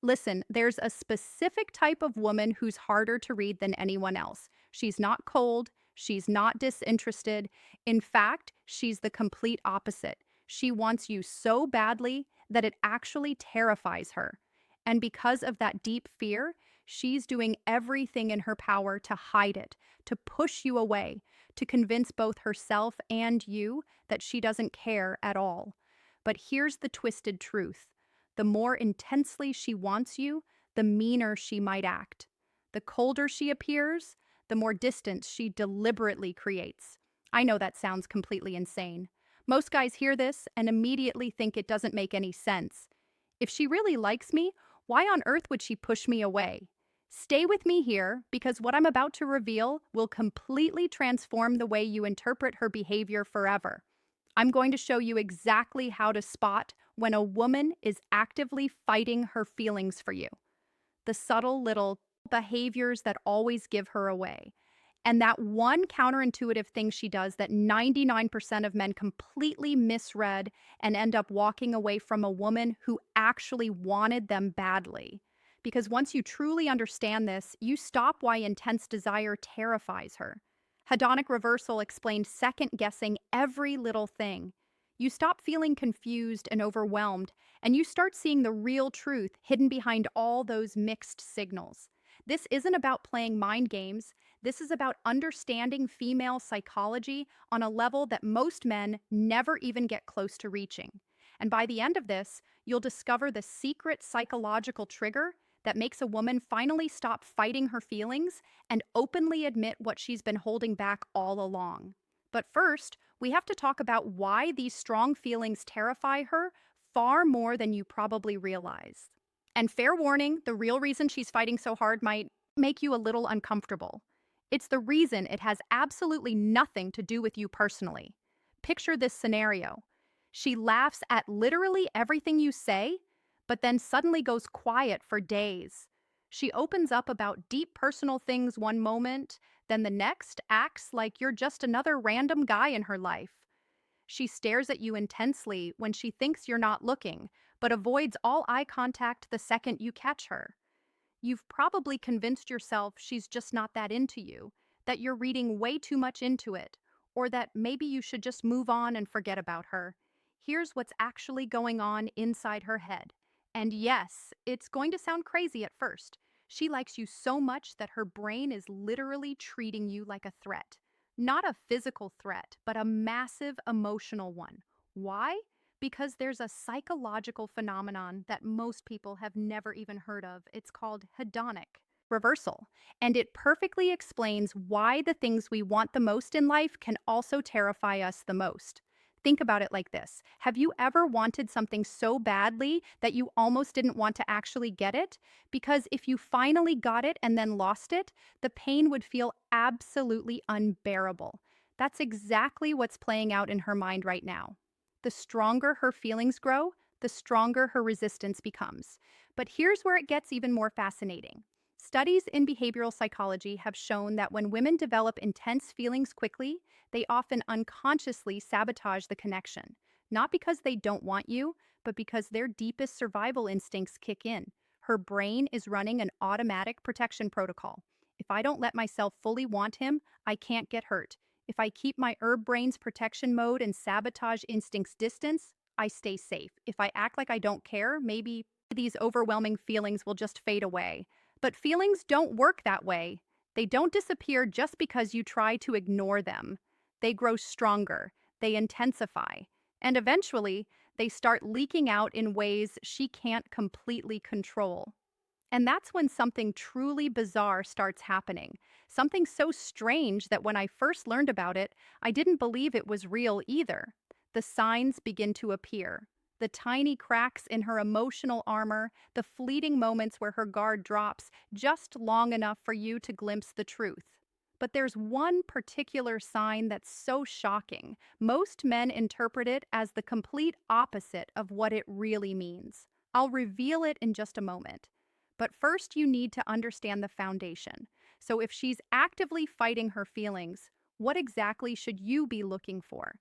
Listen, there's a specific type of woman who's harder to read than anyone else. She's not cold, she's not disinterested. In fact, she's the complete opposite. She wants you so badly that it actually terrifies her. And because of that deep fear, she's doing everything in her power to hide it, to push you away, to convince both herself and you that she doesn't care at all. But here's the twisted truth: the more intensely she wants you, the meaner she might act. The colder she appears, the more distance she deliberately creates. I know that sounds completely insane. Most guys hear this and immediately think it doesn't make any sense. If she really likes me, why on earth would she push me away? Stay with me here because what I'm about to reveal will completely transform the way you interpret her behavior forever. I'm going to show you exactly how to spot when a woman is actively fighting her feelings for you, the subtle little behaviors that always give her away. And that one counterintuitive thing she does that 99% of men completely misread and end up walking away from a woman who actually wanted them badly. Because once you truly understand this, you stop why intense desire terrifies her. Hedonic reversal explained second guessing every little thing. You stop feeling confused and overwhelmed, and you start seeing the real truth hidden behind all those mixed signals. This isn't about playing mind games. This is about understanding female psychology on a level that most men never even get close to reaching. And by the end of this, you'll discover the secret psychological trigger that makes a woman finally stop fighting her feelings and openly admit what she's been holding back all along. But first, we have to talk about why these strong feelings terrify her far more than you probably realize. And fair warning, the real reason she's fighting so hard might make you a little uncomfortable. It's the reason it has absolutely nothing to do with you personally. Picture this scenario. She laughs at literally everything you say, but then suddenly goes quiet for days. She opens up about deep personal things one moment, then the next acts like you're just another random guy in her life. She stares at you intensely when she thinks you're not looking, but avoids all eye contact the second you catch her. You've probably convinced yourself she's just not that into you, that you're reading way too much into it, or that maybe you should just move on and forget about her. Here's what's actually going on inside her head. And yes, it's going to sound crazy at first. She likes you so much that her brain is literally treating you like a threat. Not a physical threat, but a massive emotional one. Why? Because there's a psychological phenomenon that most people have never even heard of. It's called hedonic reversal, and it perfectly explains why the things we want the most in life can also terrify us the most. Think about it like this. Have you ever wanted something so badly that you almost didn't want to actually get it? Because if you finally got it and then lost it, the pain would feel absolutely unbearable. That's exactly what's playing out in her mind right now. The stronger her feelings grow, the stronger her resistance becomes. But here's where it gets even more fascinating. Studies in behavioral psychology have shown that when women develop intense feelings quickly, they often unconsciously sabotage the connection. Not because they don't want you, but because their deepest survival instincts kick in. Her brain is running an automatic protection protocol. If I don't let myself fully want him, I can't get hurt. If I keep my herb brain's protection mode and sabotage instincts distance, I stay safe. If I act like I don't care, maybe these overwhelming feelings will just fade away. But feelings don't work that way. They don't disappear just because you try to ignore them. They grow stronger, they intensify, and eventually they start leaking out in ways she can't completely control. And that's when something truly bizarre starts happening. Something so strange that when I first learned about it, I didn't believe it was real either. The signs begin to appear. The tiny cracks in her emotional armor, the fleeting moments where her guard drops just long enough for you to glimpse the truth. But there's one particular sign that's so shocking. Most men interpret it as the complete opposite of what it really means. I'll reveal it in just a moment. But first, you need to understand the foundation. So if she's actively fighting her feelings, what exactly should you be looking for?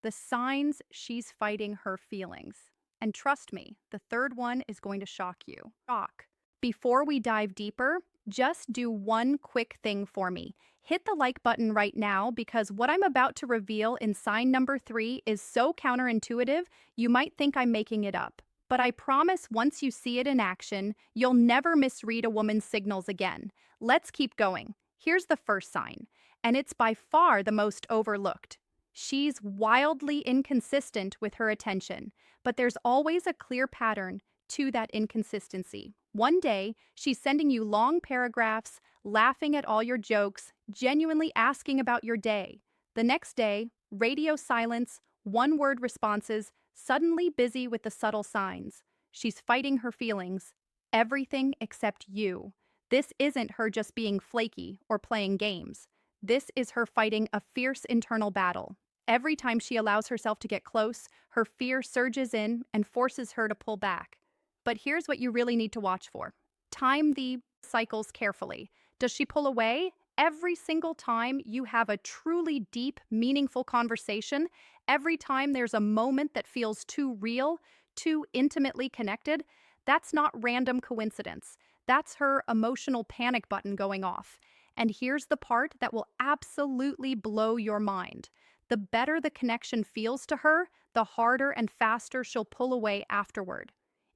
The signs she's fighting her feelings. And trust me, the third one is going to shock you. Shock. Before we dive deeper, just do one quick thing for me. Hit the like button right now because what I'm about to reveal in sign number 3 is so counterintuitive, you might think I'm making it up. But I promise once you see it in action, you'll never misread a woman's signals again. Let's keep going. Here's the first sign, and it's by far the most overlooked. She's wildly inconsistent with her attention, but there's always a clear pattern to that inconsistency. One day, she's sending you long paragraphs, laughing at all your jokes, genuinely asking about your day. The next day, radio silence, one-word responses, suddenly busy with the subtle signs. She's fighting her feelings. Everything except you. This isn't her just being flaky or playing games. This is her fighting a fierce internal battle. Every time she allows herself to get close, her fear surges in and forces her to pull back. But here's what you really need to watch for. Time the cycles carefully. Does she pull away? Every single time you have a truly deep, meaningful conversation, every time there's a moment that feels too real, too intimately connected, that's not random coincidence. That's her emotional panic button going off. And here's the part that will absolutely blow your mind. The better the connection feels to her, the harder and faster she'll pull away afterward.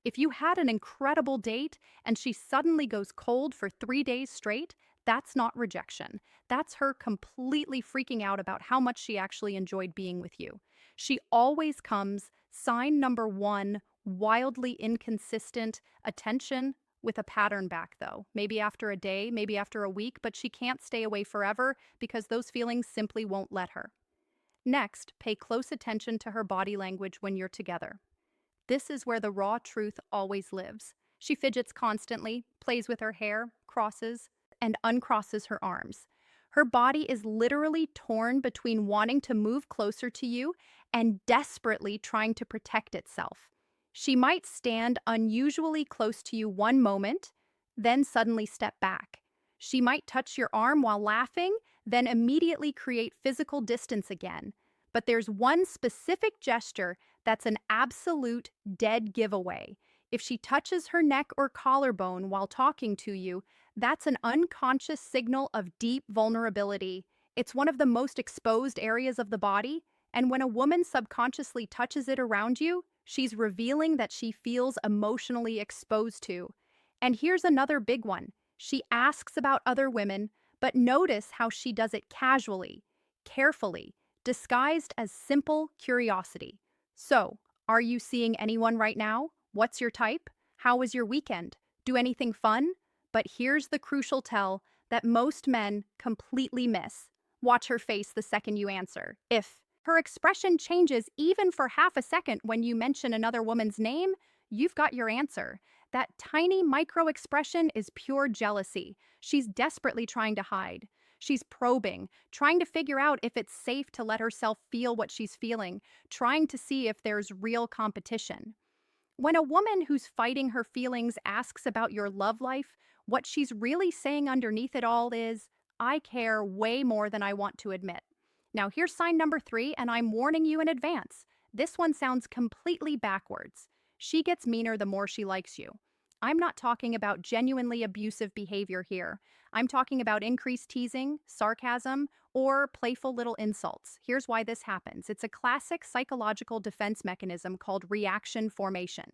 If you had an incredible date and she suddenly goes cold for 3 days straight, that's not rejection. That's her completely freaking out about how much she actually enjoyed being with you. She always comes, sign number 1, wildly inconsistent attention with a pattern back, though. Maybe after a day, maybe after a week, but she can't stay away forever because those feelings simply won't let her. Next, pay close attention to her body language when you're together. This is where the raw truth always lives. She fidgets constantly, plays with her hair, crosses, and uncrosses her arms. Her body is literally torn between wanting to move closer to you and desperately trying to protect itself. She might stand unusually close to you one moment, then suddenly step back. She might touch your arm while laughing, then immediately create physical distance again. But there's one specific gesture that's an absolute dead giveaway. If she touches her neck or collarbone while talking to you, that's an unconscious signal of deep vulnerability. It's one of the most exposed areas of the body, and when a woman subconsciously touches it around you, she's revealing that she feels emotionally exposed to. And here's another big one. She asks about other women, but notice how she does it casually, carefully, disguised as simple curiosity. So, are you seeing anyone right now? What's your type? How was your weekend? Do anything fun? But here's the crucial tell that most men completely miss. Watch her face the second you answer. If her expression changes even for half a second when you mention another woman's name, you've got your answer. That tiny micro expression is pure jealousy. She's desperately trying to hide. She's probing, trying to figure out if it's safe to let herself feel what she's feeling, trying to see if there's real competition. When a woman who's fighting her feelings asks about your love life, what she's really saying underneath it all is, I care way more than I want to admit. Now, here's sign number 3, and I'm warning you in advance. This one sounds completely backwards. She gets meaner the more she likes you. I'm not talking about genuinely abusive behavior here. I'm talking about increased teasing, sarcasm, or playful little insults. Here's why this happens. It's a classic psychological defense mechanism called reaction formation.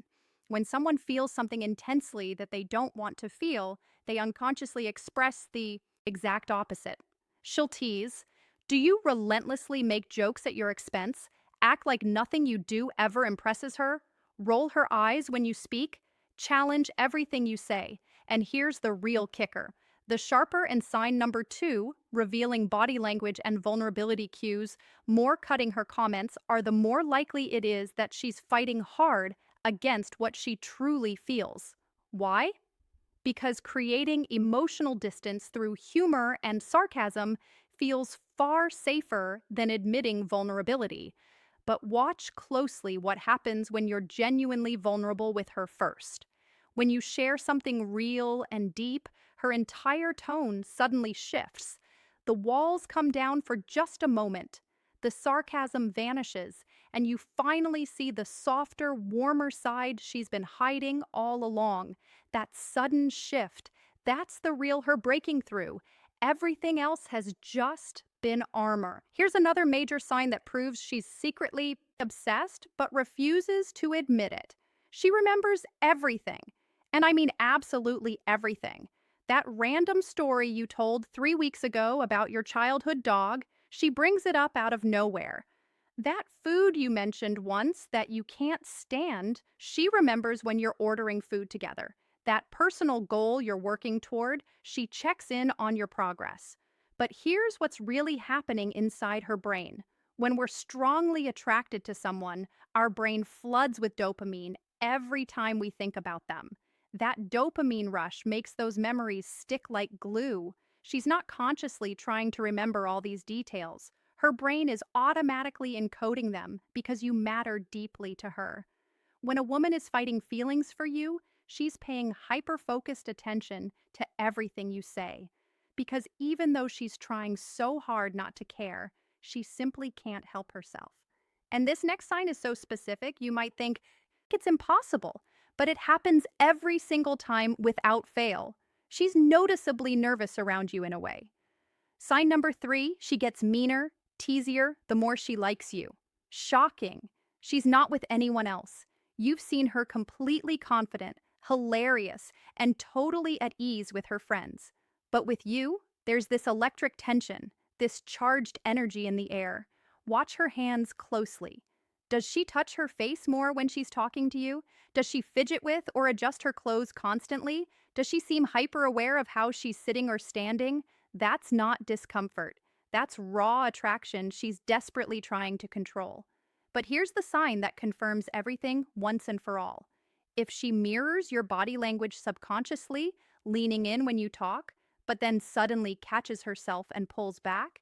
When someone feels something intensely that they don't want to feel, they unconsciously express the exact opposite. She'll tease. Do you relentlessly make jokes at your expense? Act like nothing you do ever impresses her? Roll her eyes when you speak? Challenge everything you say. And here's the real kicker. The sharper and sign number 2, revealing body language and vulnerability cues, more cutting her comments are the more likely it is that she's fighting hard against what she truly feels. Why? Because creating emotional distance through humor and sarcasm feels far safer than admitting vulnerability. But watch closely what happens when you're genuinely vulnerable with her first. When you share something real and deep, her entire tone suddenly shifts. The walls come down for just a moment. The sarcasm vanishes, and you finally see the softer, warmer side she's been hiding all along. That sudden shift, that's the real her breaking through. Everything else has just been armor. Here's another major sign that proves she's secretly obsessed but refuses to admit it. She remembers everything. And I mean absolutely everything. That random story you told 3 weeks ago about your childhood dog, she brings it up out of nowhere. That food you mentioned once that you can't stand, she remembers when you're ordering food together. That personal goal you're working toward, she checks in on your progress. But here's what's really happening inside her brain. When we're strongly attracted to someone, our brain floods with dopamine every time we think about them. That dopamine rush makes those memories stick like glue. She's not consciously trying to remember all these details. Her brain is automatically encoding them because you matter deeply to her. When a woman is fighting feelings for you, she's paying hyper-focused attention to everything you say. Because even though she's trying so hard not to care, she simply can't help herself. And this next sign is so specific, you might think it's impossible, but it happens every single time without fail. She's noticeably nervous around you in a way. Sign number 3, she gets meaner, teasier, the more she likes you. Shocking. She's not with anyone else. You've seen her completely confident, hilarious, and totally at ease with her friends. But with you, there's this electric tension, this charged energy in the air. Watch her hands closely. Does she touch her face more when she's talking to you? Does she fidget with or adjust her clothes constantly? Does she seem hyper aware of how she's sitting or standing? That's not discomfort. That's raw attraction she's desperately trying to control. But here's the sign that confirms everything once and for all. If she mirrors your body language subconsciously, leaning in when you talk, but then suddenly catches herself and pulls back,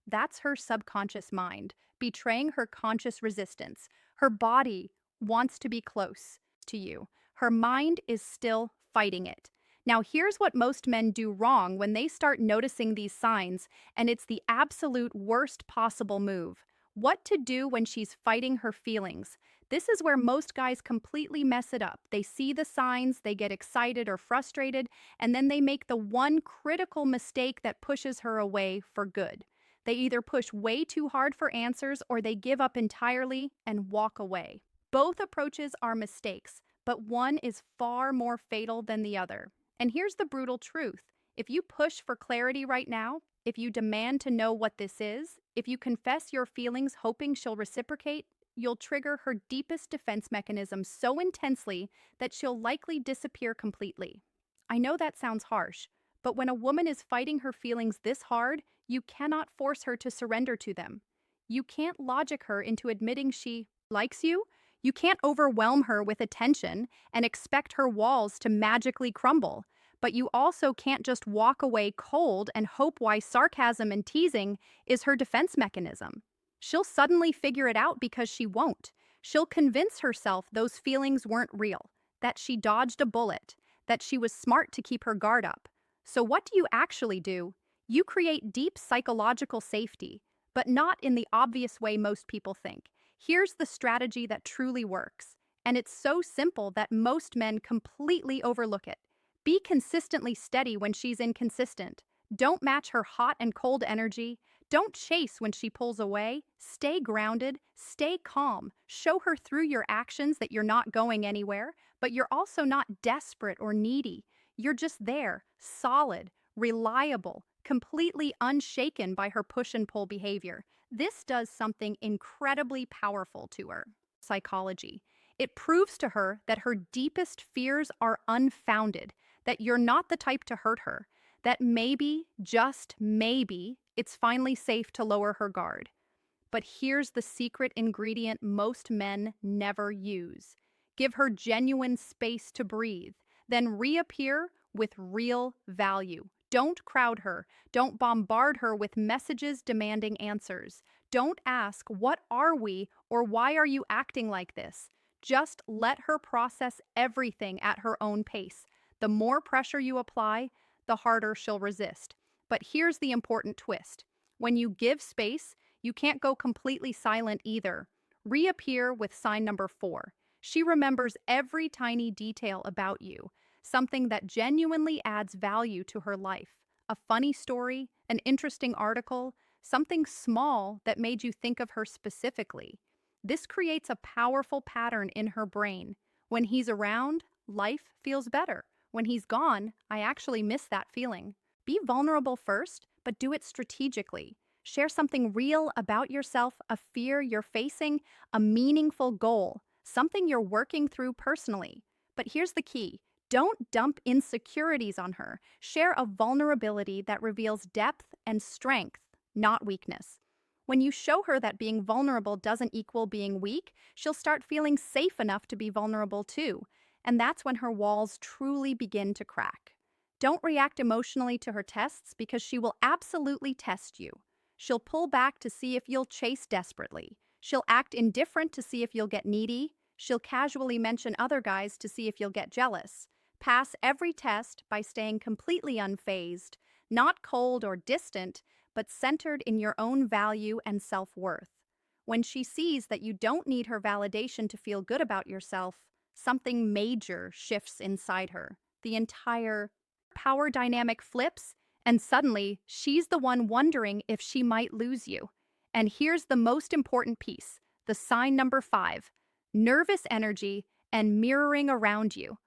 that's her subconscious mind, betraying her conscious resistance. Her body wants to be close to you. Her mind is still fighting it. Now, here's what most men do wrong when they start noticing these signs, and it's the absolute worst possible move. What to do when she's fighting her feelings. This is where most guys completely mess it up. They see the signs, they get excited or frustrated, and then they make the one critical mistake that pushes her away for good. They either push way too hard for answers or they give up entirely and walk away. Both approaches are mistakes, but one is far more fatal than the other. And here's the brutal truth. If you push for clarity right now, if you demand to know what this is, if you confess your feelings hoping she'll reciprocate, you'll trigger her deepest defense mechanism so intensely that she'll likely disappear completely. I know that sounds harsh, but when a woman is fighting her feelings this hard, you cannot force her to surrender to them. You can't logic her into admitting she likes you. You can't overwhelm her with attention and expect her walls to magically crumble. But you also can't just walk away cold and hope why sarcasm and teasing is her defense mechanism. She'll suddenly figure it out because she won't. She'll convince herself those feelings weren't real, that she dodged a bullet, that she was smart to keep her guard up. So what do you actually do? You create deep psychological safety, but not in the obvious way most people think. Here's the strategy that truly works, and it's so simple that most men completely overlook it. Be consistently steady when she's inconsistent. Don't match her hot and cold energy. Don't chase when she pulls away. Stay grounded. Stay calm. Show her through your actions that you're not going anywhere, but you're also not desperate or needy. You're just there, solid, reliable, completely unshaken by her push and pull behavior. This does something incredibly powerful to her. Psychology. It proves to her that her deepest fears are unfounded, that you're not the type to hurt her, that maybe, just maybe, it's finally safe to lower her guard. But here's the secret ingredient most men never use. Give her genuine space to breathe, then reappear with real value. Don't crowd her. Don't bombard her with messages demanding answers. Don't ask, "What are we?" or "Why are you acting like this?" Just let her process everything at her own pace. The more pressure you apply, the harder she'll resist. But here's the important twist. When you give space, you can't go completely silent either. Reappear with sign number 4. She remembers every tiny detail about you, something that genuinely adds value to her life. A funny story, an interesting article, something small that made you think of her specifically. This creates a powerful pattern in her brain. When he's around, life feels better. When he's gone, I actually miss that feeling. Be vulnerable first, but do it strategically. Share something real about yourself, a fear you're facing, a meaningful goal, something you're working through personally. But here's the key: don't dump insecurities on her. Share a vulnerability that reveals depth and strength, not weakness. When you show her that being vulnerable doesn't equal being weak, she'll start feeling safe enough to be vulnerable too. And that's when her walls truly begin to crack. Don't react emotionally to her tests because she will absolutely test you. She'll pull back to see if you'll chase desperately. She'll act indifferent to see if you'll get needy. She'll casually mention other guys to see if you'll get jealous. Pass every test by staying completely unfazed, not cold or distant, but centered in your own value and self-worth. When she sees that you don't need her validation to feel good about yourself, something major shifts inside her. The entire power dynamic flips, and suddenly she's the one wondering if she might lose you. And here's the most important piece: the sign number 5: nervous energy and mirroring around you.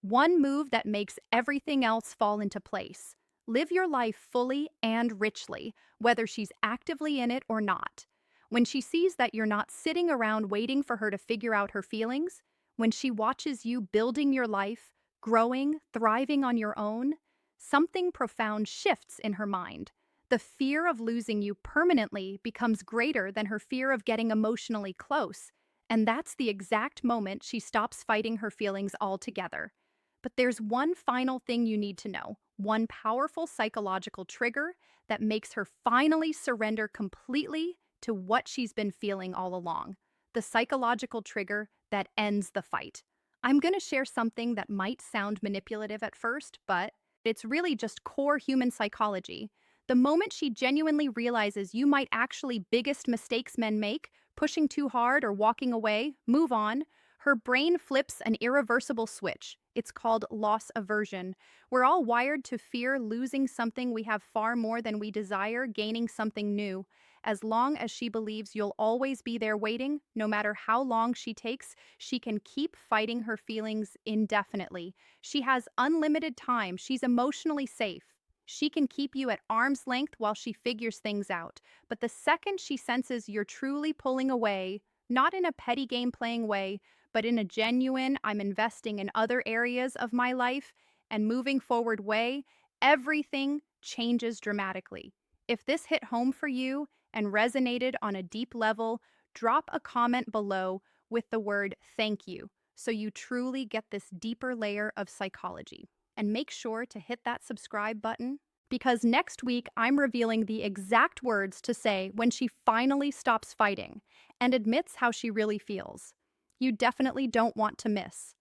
One move that makes everything else fall into place. Live your life fully and richly, whether she's actively in it or not. When she sees that you're not sitting around waiting for her to figure out her feelings, when she watches you building your life, growing, thriving on your own, something profound shifts in her mind. The fear of losing you permanently becomes greater than her fear of getting emotionally close, and that's the exact moment she stops fighting her feelings altogether. But there's one final thing you need to know, one powerful psychological trigger that makes her finally surrender completely to what she's been feeling all along. The psychological trigger that ends the fight. I'm going to share something that might sound manipulative at first, but it's really just core human psychology. The moment she genuinely realizes you might actually biggest mistakes men make, pushing too hard or walking away, move on, her brain flips an irreversible switch. It's called loss aversion. We're all wired to fear losing something we have far more than we desire, gaining something new. As long as she believes you'll always be there waiting, no matter how long she takes, she can keep fighting her feelings indefinitely. She has unlimited time. She's emotionally safe. She can keep you at arm's length while she figures things out. But the second she senses you're truly pulling away, not in a petty game playing way, but in a genuine, I'm investing in other areas of my life and moving forward way, everything changes dramatically. If this hit home for you and resonated on a deep level, drop a comment below with the word thank you so you truly get this deeper layer of psychology. And make sure to hit that subscribe button because next week I'm revealing the exact words to say when she finally stops fighting and admits how she really feels. You definitely don't want to miss.